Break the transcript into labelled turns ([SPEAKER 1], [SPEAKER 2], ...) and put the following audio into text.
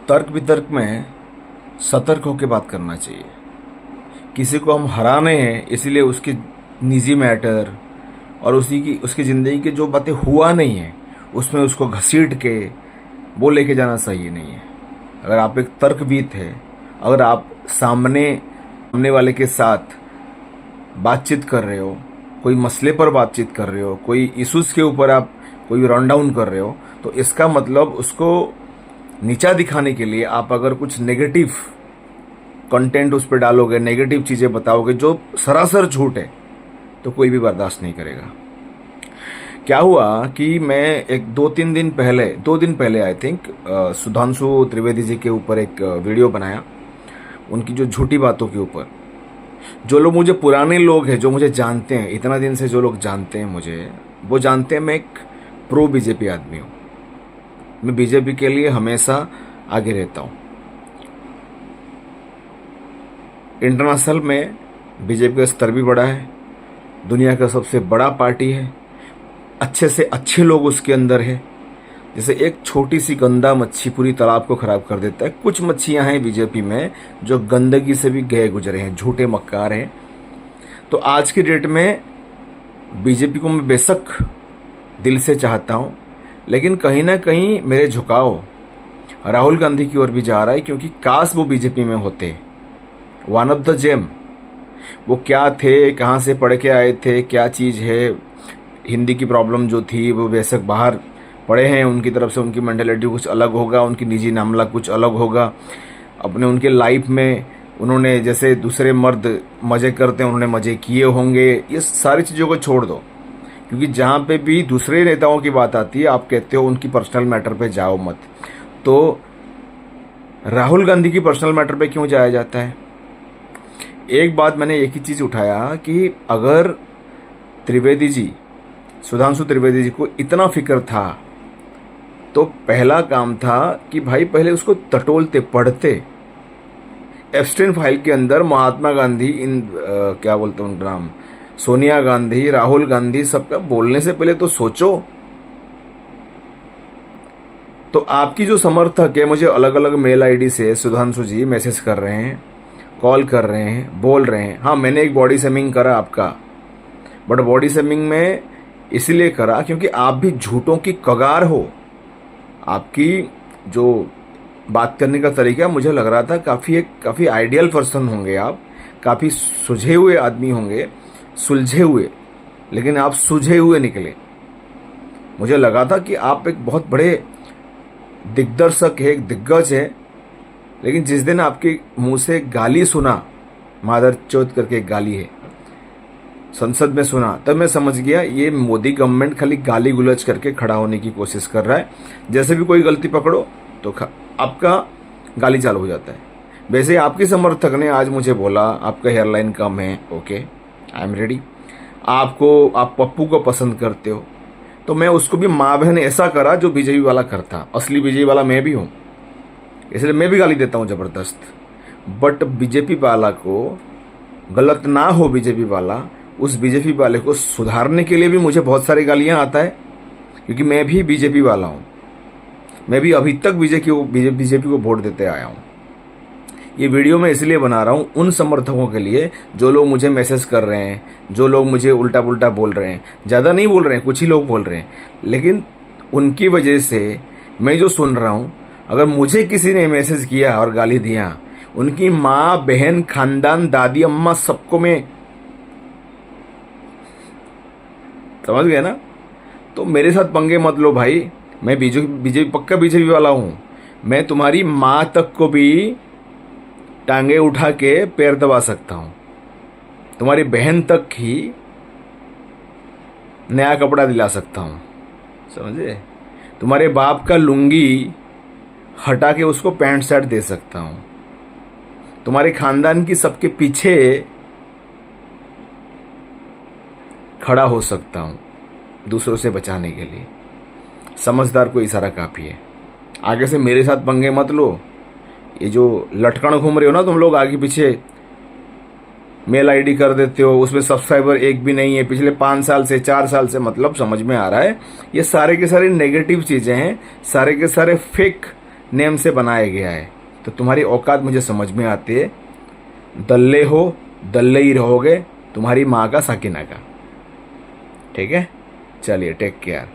[SPEAKER 1] तर्क वितर्क में सतर्क होकर बात करना चाहिए। किसी को हम हराने हैं इसीलिए उसकी निजी मैटर और उसकी ज़िंदगी की जो बातें हुआ नहीं है उसमें उसको घसीट के वो लेके जाना सही नहीं है। अगर आप एक तर्कविद है, अगर आप सामने वाले के साथ बातचीत कर रहे हो, कोई मसले पर बातचीत कर रहे हो, कोई इश्यूज़ के ऊपर आप कोई रन डाउन कर रहे हो, तो इसका मतलब उसको नीचा दिखाने के लिए आप अगर कुछ नेगेटिव कंटेंट उस पर डालोगे, नेगेटिव चीज़ें बताओगे जो सरासर झूठ है, तो कोई भी बर्दाश्त नहीं करेगा। क्या हुआ कि मैं एक दो दिन पहले आई थिंक सुधांशु त्रिवेदी जी के ऊपर एक वीडियो बनाया, उनकी जो झूठी बातों के ऊपर। जो लोग मुझे, पुराने लोग हैं जो मुझे जानते हैं, इतना दिन से जो लोग जानते हैं मुझे, वो जानते हैं मैं एक प्रो बीजेपी आदमी हूँ। मैं बीजेपी के लिए हमेशा आगे रहता हूँ। इंटरनेशनल में बीजेपी का स्तर भी बड़ा है, दुनिया का सबसे बड़ा पार्टी है, अच्छे से अच्छे लोग उसके अंदर है। जैसे एक छोटी सी गंदा मच्छी पूरी तालाब को खराब कर देता है, कुछ मच्छियां हैं बीजेपी में जो गंदगी से भी गए गुजरे हैं, झूठे मक्कार हैं। तो आज की डेट में बीजेपी को मैं बेशक दिल से चाहता हूं, लेकिन कहीं ना कहीं मेरे झुकाव राहुल गांधी की ओर भी जा रहा है, क्योंकि काश वो बीजेपी में होते। वन ऑफ द जेम, वो क्या थे, कहाँ से पढ़ के आए थे, क्या चीज़ है, हिंदी की प्रॉब्लम जो थी वो बेशक बाहर पढ़े हैं, उनकी तरफ से उनकी मेंटालिटी कुछ अलग होगा, उनकी निजी मामला कुछ अलग होगा। अपने उनके लाइफ में उन्होंने जैसे दूसरे मर्द मज़े करते हैं उन्होंने मज़े किए होंगे। ये सारी चीज़ों को छोड़ दो, क्योंकि जहाँ पे भी दूसरे नेताओं की बात आती है आप कहते हो उनकी पर्सनल मैटर पे जाओ मत। तो राहुल गांधी की पर्सनल मैटर पे क्यों जाया जाता है? एक बात मैंने एक ही चीज़ उठाया कि अगर सुधांशु त्रिवेदी जी को इतना फिक्र था तो पहला काम था कि भाई पहले उसको टटोलते, पढ़ते। एप्स्टीन फाइल के अंदर महात्मा गांधी, क्या बोलते हैं उनका नाम, सोनिया गांधी, राहुल गांधी, सबका बोलने से पहले तो सोचो। तो आपकी जो समर्थक है, मुझे अलग अलग मेल आईडी से सुधांशु जी मैसेज कर रहे हैं, कॉल कर रहे हैं, बोल रहे हैं। हाँ, मैंने एक बॉडी शेमिंग करा आपका, बट बॉडी शेमिंग में इसलिए करा क्योंकि आप भी झूठों की कगार हो। आपकी जो बात करने का तरीका मुझे लग रहा था काफ़ी आइडियल पर्सन होंगे आप, काफ़ी सुलझे हुए आदमी होंगे, सुलझे हुए, लेकिन आप सुलझे हुए निकले। मुझे लगा था कि आप एक बहुत बड़े दिग्दर्शक है, एक दिग्गज है, लेकिन जिस दिन आपके मुंह से गाली सुना, मादर चौथ करके एक गाली है, संसद में सुना, तब मैं समझ गया ये मोदी गवर्नमेंट खाली गाली गुलज करके खड़ा होने की कोशिश कर रहा है। जैसे भी कोई गलती पकड़ो तो आपका गाली चालू हो जाता है। वैसे आपके समर्थक ने आज मुझे बोला आपका हेयरलाइन कम है, ओके आई एम रेडी। आप पप्पू को पसंद करते हो, तो मैं उसको भी माँ बहन ऐसा करा जो बीजेपी वाला करता। असली बीजेपी वाला मैं भी हूँ, इसलिए मैं भी गाली देता हूँ ज़बरदस्त। बट बीजेपी वाला को गलत ना हो, बीजेपी वाला, उस बीजेपी वाले को सुधारने के लिए भी मुझे बहुत सारी गालियां आता है, क्योंकि मैं भी बीजेपी वाला हूं। मैं भी अभी तक बीजेपी को वोट देते आया हूं। ये वीडियो मैं इसलिए बना रहा हूं उन समर्थकों के लिए जो लोग मुझे मैसेज कर रहे हैं, जो लोग मुझे उल्टा पुल्टा बोल रहे हैं। ज़्यादा नहीं बोल रहे हैं, कुछ ही लोग बोल रहे हैं, लेकिन उनकी वजह से मैं जो सुन रहा हूं, अगर मुझे किसी ने मैसेज किया और गाली दिया, उनकी माँ, बहन, खानदान, दादी, अम्मा, सबको मैं, समझ गए ना? तो मेरे साथ पंगे मत लो भाई। मैं पक्का बीजेपी वाला हूं। मैं तुम्हारी माँ तक को भी टांगे उठा के पैर दबा सकता हूं, तुम्हारी बहन तक ही नया कपड़ा दिला सकता हूं, समझे? तुम्हारे बाप का लुंगी हटा के उसको पैंट शर्ट दे सकता हूं, तुम्हारे खानदान की सबके पीछे खड़ा हो सकता हूं दूसरों से बचाने के लिए। समझदार को इशारा काफ़ी है। आगे से मेरे साथ पंगे मत लो। ये जो लटकन घूम रहे हो ना तुम लोग, आगे पीछे मेल आईडी कर देते हो, उसमें सब्सक्राइबर एक भी नहीं है पिछले 5 साल से, 4 साल से, मतलब समझ में आ रहा है ये सारे के सारे नेगेटिव चीज़ें हैं, सारे के सारे फेक नेम से बनाया गया है। तो तुम्हारी औकात मुझे समझ में आती है। दल्ले हो, दल्ले ही रहोगे, तुम्हारी माँ का साकिना का। ठीक है, चलिए, टेक केयर।